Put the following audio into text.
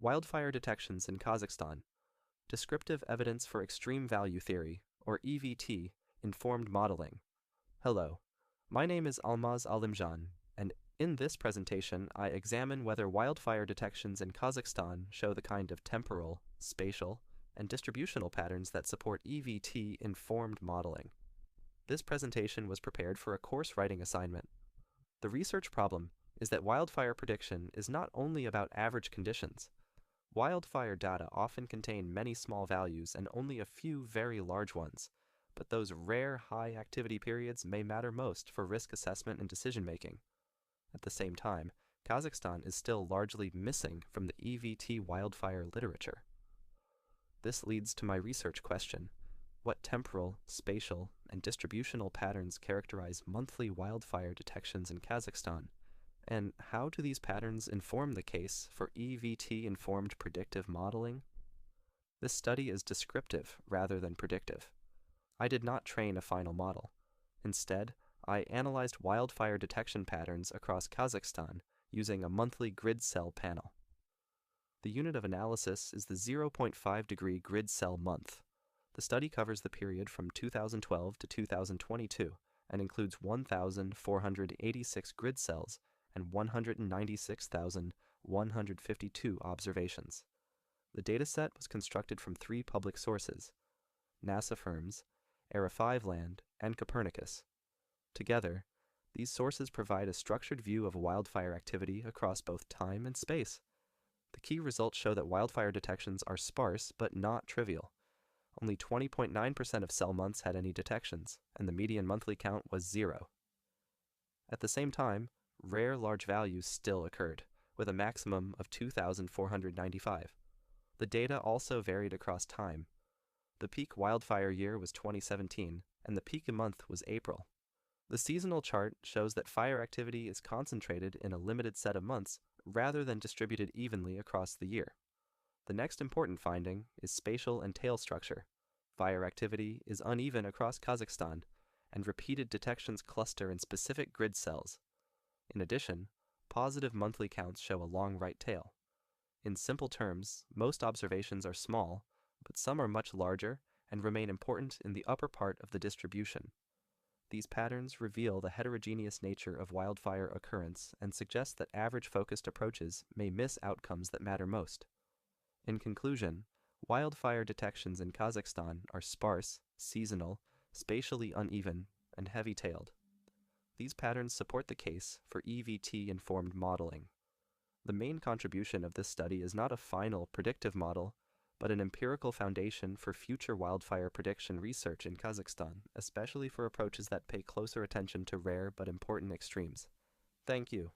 Wildfire Detections in Kazakhstan, Descriptive Evidence for Extreme Value Theory, or EVT-Informed Modeling. Hello, my name is Almaz Alimjan, and in this presentation I examine whether wildfire detections in Kazakhstan show the kind of temporal, spatial, and distributional patterns that support EVT-informed modeling. This presentation was prepared for a course writing assignment. The research problem is that wildfire prediction is not only about average conditions. Wildfire data often contain many small values and only a few very large ones, but those rare high activity periods may matter most for risk assessment and decision making. At the same time, Kazakhstan is still largely missing from the EVT wildfire literature. This leads to my research question: what temporal, spatial, and distributional patterns characterize monthly wildfire detections in Kazakhstan? And how do these patterns inform the case for EVT-informed predictive modeling? This study is descriptive rather than predictive. I did not train a final model. Instead, I analyzed wildfire detection patterns across Kazakhstan using a monthly grid cell panel. The unit of analysis is the 0.5 degree grid cell month. The study covers the period from 2012 to 2022 and includes 1,486 grid cells and 196,152 observations. The dataset was constructed from 3 public sources: NASA firms, Era 5 Land, and Copernicus. Together, these sources provide a structured view of wildfire activity across both time and space. The key results show that wildfire detections are sparse but not trivial. Only 20.9% of cell months had any detections, and the median monthly count was 0. At the same time, rare large values still occurred, with a maximum of 2,495. The data also varied across time. The peak wildfire year was 2017, and the peak month was April. The seasonal chart shows that fire activity is concentrated in a limited set of months rather than distributed evenly across the year. The next important finding is spatial and tail structure. Fire activity is uneven across Kazakhstan, and repeated detections cluster in specific grid cells. In addition, positive monthly counts show a long right tail. In simple terms, most observations are small, but some are much larger and remain important in the upper part of the distribution. These patterns reveal the heterogeneous nature of wildfire occurrence and suggest that average-focused approaches may miss outcomes that matter most. In conclusion, wildfire detections in Kazakhstan are sparse, seasonal, spatially uneven, and heavy-tailed. These patterns support the case for EVT-informed modeling. The main contribution of this study is not a final predictive model, but an empirical foundation for future wildfire prediction research in Kazakhstan, especially for approaches that pay closer attention to rare but important extremes. Thank you.